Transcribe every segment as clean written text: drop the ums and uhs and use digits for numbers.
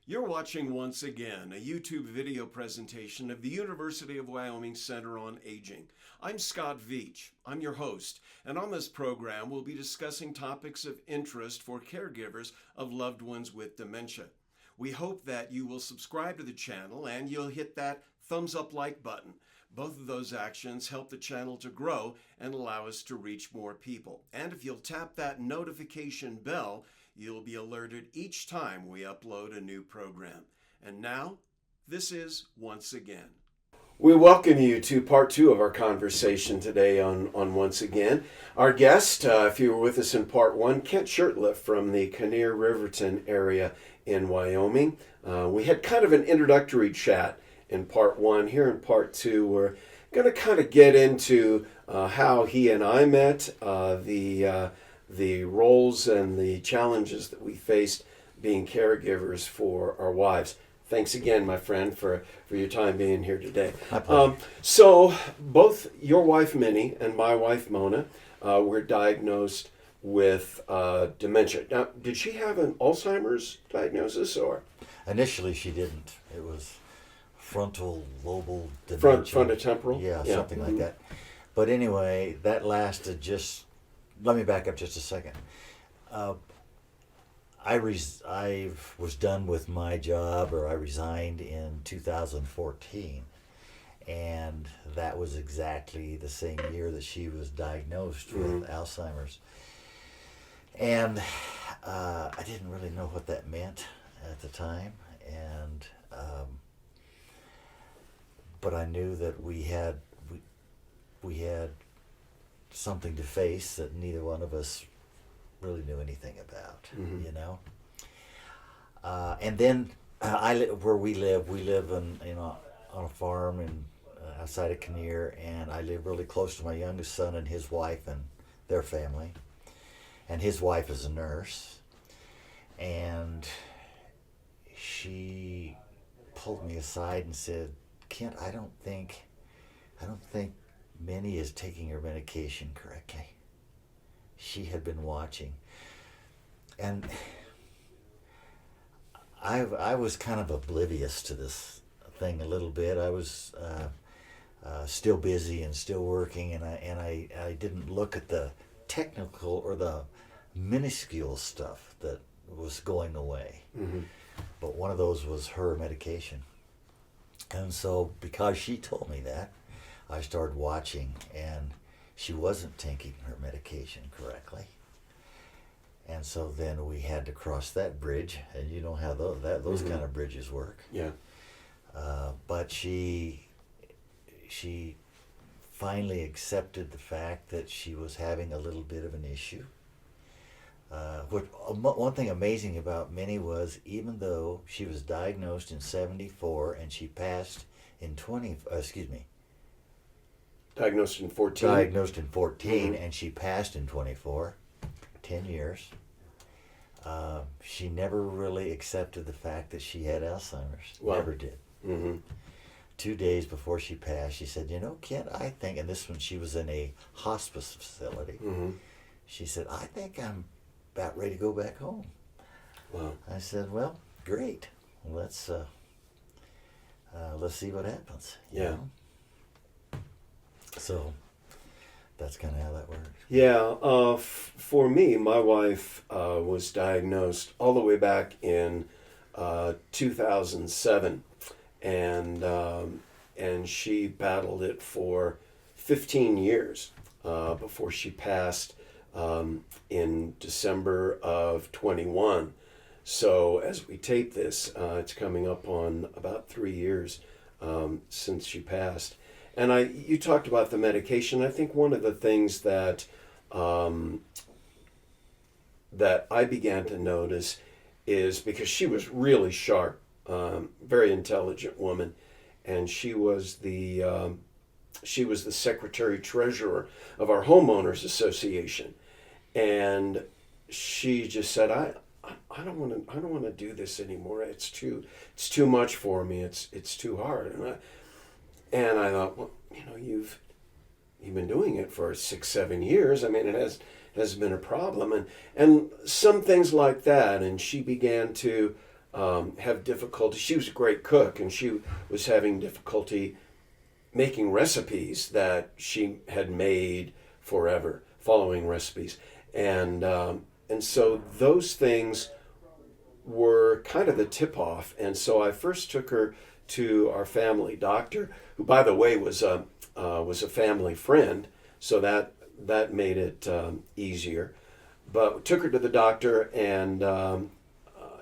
You're watching once again a YouTube video presentation of the University of Wyoming Center on Aging. I'm Scott Veach. I'm your host, and on this program we'll be discussing topics of interest for caregivers of loved ones with dementia. We hope that you will subscribe to the channel and you'll hit that thumbs up like button. Both of those actions help the channel to grow and allow us to reach more people. And if you'll tap that notification bell, you'll be alerted each time we upload a new program. And now, this is Once Again. We welcome you to part two of our conversation today on Once Again. Our guest, if you were with us in part one, Kent Shurtleff from the Kinnear-Riverton area in Wyoming. We had kind of an introductory chat in part one. Here in part two, we're going to kind of get into how he and I met, the roles and the challenges that we faced being caregivers for our wives. Thanks again, my friend, for your time being here today. My pleasure. So both your wife, Minnie, and my wife, Mona, were diagnosed with dementia. Now, did she have an Alzheimer's diagnosis, or? Initially, she didn't. It was frontal lobal dementia. Frontotemporal? Yeah, something like that. But anyway, that lasted just... Let me back up just a second. I was done with my job, or I resigned in 2014, and that was exactly the same year that she was diagnosed with Alzheimer's. And I didn't really know what that meant at the time, and but I knew that we had something to face that neither one of us really knew anything about, you know. And then where we live on a farm in outside of Kinnear, and I live really close to my youngest son and his wife and their family. And his wife is a nurse, and she pulled me aside and said, "Kent, I don't think Minnie is taking her medication correctly." She had been watching, and I was kind of oblivious to this thing a little bit. I was still busy and still working, and I didn't look at the technical or the minuscule stuff that was going away. But one of those was her medication, and so because she told me that, I started watching, and she wasn't taking her medication correctly. And so then we had to cross that bridge, and you know how those kind of bridges work. Yeah. But she finally accepted the fact that she was having a little bit of an issue. One thing amazing about Minnie was, even though she was diagnosed in 1974 and she passed in Diagnosed in 14. Diagnosed in 14, and she passed in 24, 10 years. She never really accepted the fact that she had Alzheimer's. Wow. Never did. 2 days before she passed, she said, "You know, Kent, I think," and this when she was in a hospice facility, she said, "I think I'm about ready to go back home." Wow. I said, "Well, great. Let's see what happens." you Yeah. know? So that's kind of how that works. Yeah, for me, my wife was diagnosed all the way back in 2007, and she battled it for 15 years before she passed in December of 21. So as we tape this, it's coming up on about 3 years since she passed. And you talked about the medication. I think one of the things that that I began to notice is, because she was really sharp, very intelligent woman, and she was the secretary treasurer of our homeowners association, and she just said, I don't want to do this anymore. It's too much for me. It's too hard." And I thought, well, you've been doing it for 6-7 years. I mean, it has been a problem, and some things like that. And she began to have difficulty. She was a great cook, and she was having difficulty making recipes that she had made forever, following recipes, and so those things were kind of the tip-off. And so I first took her to our family doctor, who, by the way, was a family friend, so that made it easier. But took her to the doctor, and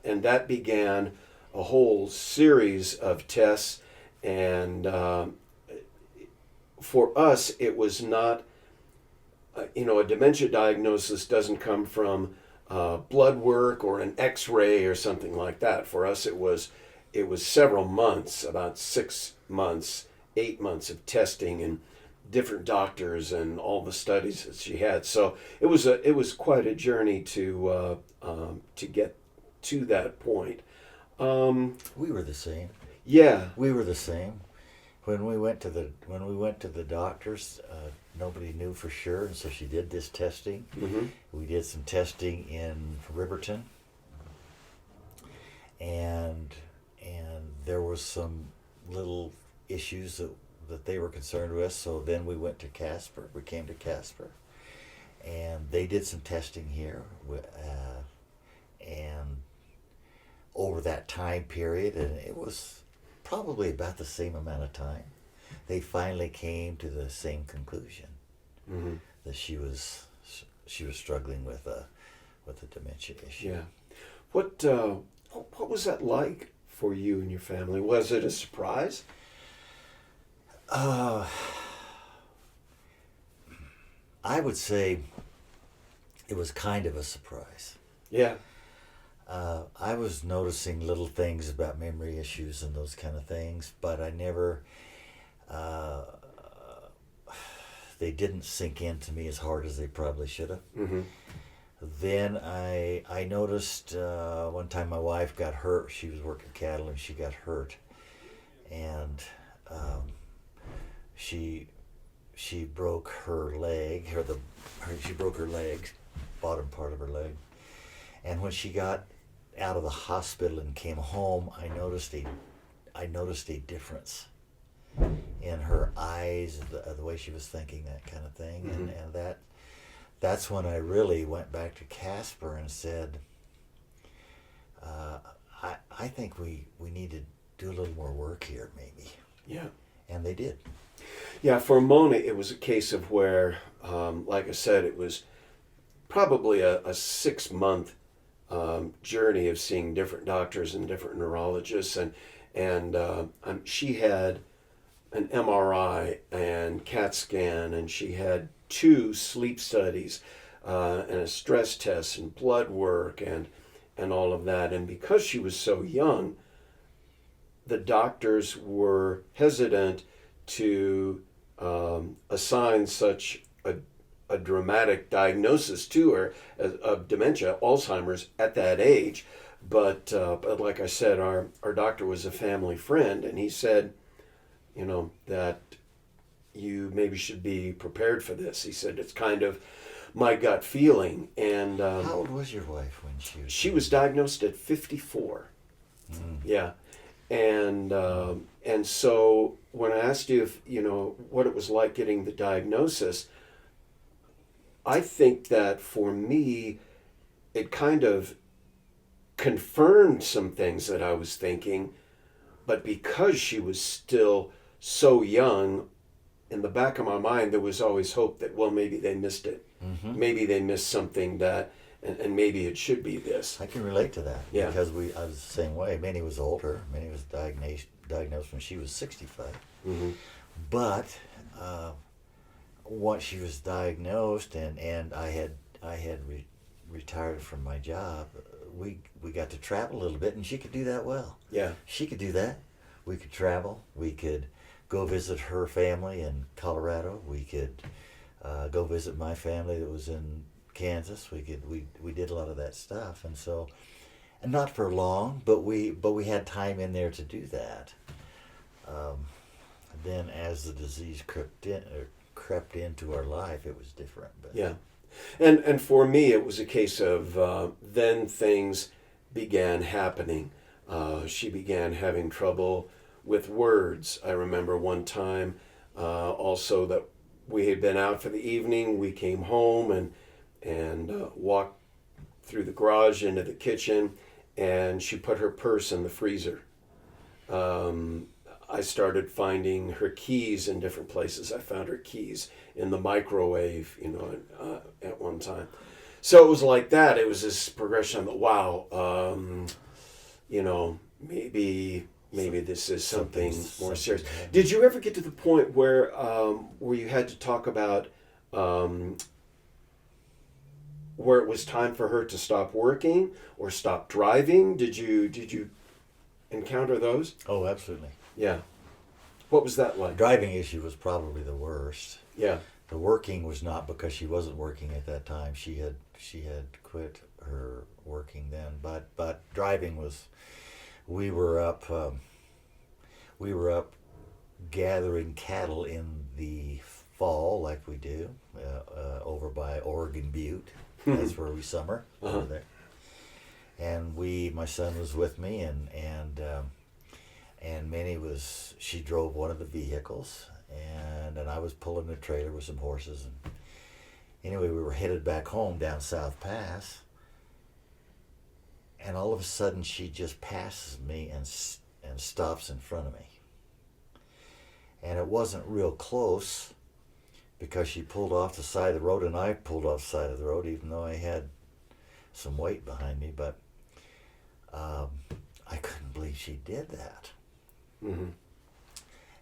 that began a whole series of tests. And for us, it was not, a dementia diagnosis doesn't come from blood work or an X-ray or something like that. For us, it was several months, about 6 months, 8 months of testing and different doctors and all the studies that she had. So it was quite a journey to get to that point. We were the same. Yeah, We were the same. When we went to the doctors, nobody knew for sure, and so she did this testing. mm-hmm. We did some testing in Riverton, and there was some little issues that they were concerned with. So then we went to Casper. We came to Casper, and they did some testing here, and over that time period, and it was probably about the same amount of time, they finally came to the same conclusion, Mm-hmm. that she was struggling with a dementia issue. Yeah. What was that like for you and your family? Was it a surprise? I would say it was kind of a surprise. Yeah. I was noticing little things about memory issues and those kind of things, but I never, they didn't sink into me as hard as they probably should have. Mm-hmm. Then I noticed one time my wife got hurt. She was working cattle and she got hurt, and she broke her leg, she broke her leg, bottom part of her leg. And when she got out of the hospital and came home, I noticed a difference in her eyes, the way she was thinking, that kind of thing. Mm-hmm. And that's when I really went back to Casper and said, I think we need to do a little more work here, maybe. Yeah. And they did. Yeah, for Mona, it was a case of where, like I said, it was probably a 6-month journey of seeing different doctors and different neurologists, and she had an MRI and CAT scan, and she had 2 sleep studies and a stress test and blood work and all of that. And because she was so young, the doctors were hesitant to assign such a dramatic diagnosis to her of dementia, Alzheimer's, at that age. But like I said, our doctor was a family friend, and he said, that you maybe should be prepared for this. He said, it's kind of my gut feeling. And How old was your wife when she was? She was diagnosed at 54. Mm. Yeah. And so when I asked you if, what it was like getting the diagnosis, I think that for me, it kind of confirmed some things that I was thinking, but because she was still so young, in the back of my mind, there was always hope that, well, maybe they missed it. Mm-hmm. Maybe they missed something that, and maybe it should be this. I can relate to that. Yeah. Because I was the same way. Minnie was older. Minnie was diagnosed when she was 65. Mm-hmm. But once she was diagnosed and I had retired from my job, we got to travel a little bit, and she could do that well. Yeah. She could do that. We could travel. We could go visit her family in Colorado. We could go visit my family that was in Kansas. We did a lot of that stuff, and not for long, but we had time in there to do that. Then as the disease crept into our life, it was different. But Yeah. And for me, it was a case of then things began happening. She began having trouble with words. I remember one time also that we had been out for the evening. We came home and walked through the garage into the kitchen, and she put her purse in the freezer. I started finding her keys in different places. I found her keys in the microwave, at one time. So it was like that. It was this progression that, wow, maybe this is something more serious. Did you ever get to the point where you had to talk about where it was time for her to stop working or stop driving? Did you encounter those? Oh, absolutely. Yeah. What was that like? The driving issue was probably the worst. Yeah. The working was not, because she wasn't working at that time. She had quit her working then. But driving was. We were up gathering cattle in the fall, like we do, over by Oregon Butte. That's where we summer over there. And my son was with me, and Minnie she drove one of the vehicles, and I was pulling the trailer with some horses. And anyway, we were headed back home down South Pass, and all of a sudden she just passes me and stops in front of me. And it wasn't real close, because she pulled off the side of the road, and I pulled off the side of the road, even though I had some weight behind me. But I couldn't believe she did that. Mm-hmm.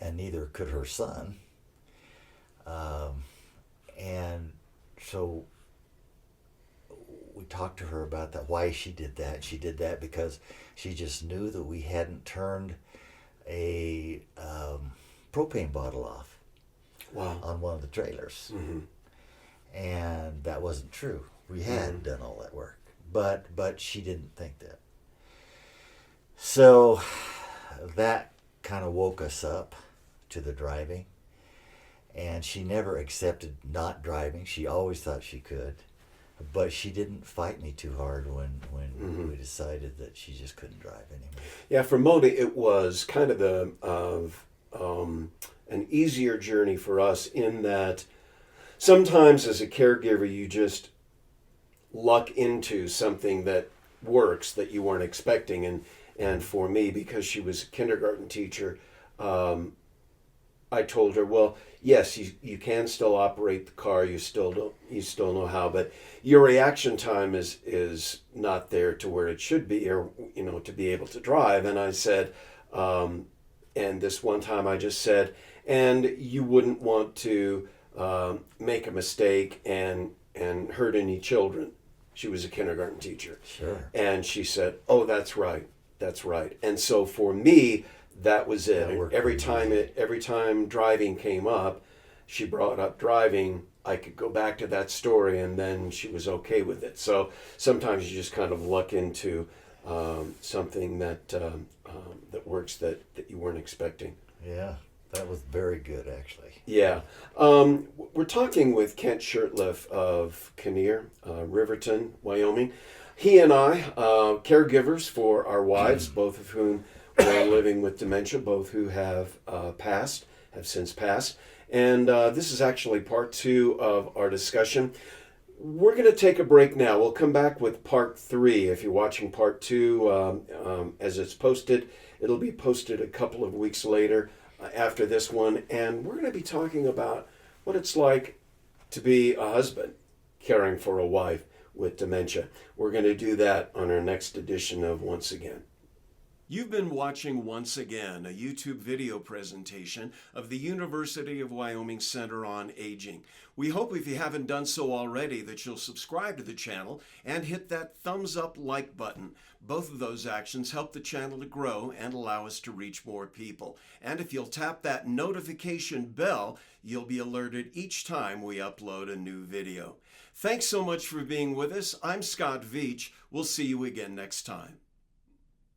And neither could her son. And so we talked to her about that, why she did that. She did that because she just knew that we hadn't turned a propane bottle off. Wow. On one of the trailers. Mm-hmm. And that wasn't true. We had done all that work. But she didn't think that. So that kind of woke us up to the driving. And she never accepted not driving. She always thought she could. But she didn't fight me too hard when we decided that she just couldn't drive anymore. Yeah, for Mona, it was kind of an easier journey for us, in that sometimes as a caregiver you just luck into something that works that you weren't expecting. And for me, because she was a kindergarten teacher, I told her, well, yes, you can still operate the car, you still know how, but your reaction time is not there to where it should be, or to be able to drive. And I said, and this one time I just said, and you wouldn't want to make a mistake and hurt any children. She was a kindergarten teacher. Sure. And she said, oh, that's right. And so for me, that was it. Every time driving came up, she brought up driving, I could go back to that story, and then she was okay with it. So sometimes you just kind of luck into something that works that you weren't expecting. Yeah, that was very good, actually. Yeah. We're talking with Kent Shurtleff of Kinnear, Riverton, Wyoming. He and I, caregivers for our wives, both of whom are living with dementia, both who have since passed. And this is actually part 2 of our discussion. We're going to take a break now. We'll come back with part 3. If you're watching part 2 as it's posted, it'll be posted a couple of weeks later after this one. And we're going to be talking about what it's like to be a husband caring for a wife with dementia. We're going to do that on our next edition of Once Again. You've been watching Once Again, a YouTube video presentation of the University of Wyoming Center on Aging. We hope, if you haven't done so already, that you'll subscribe to the channel and hit that thumbs up like button. Both of those actions help the channel to grow and allow us to reach more people. And if you'll tap that notification bell, you'll be alerted each time we upload a new video. Thanks so much for being with us. I'm Scott Veach. We'll see you again next time.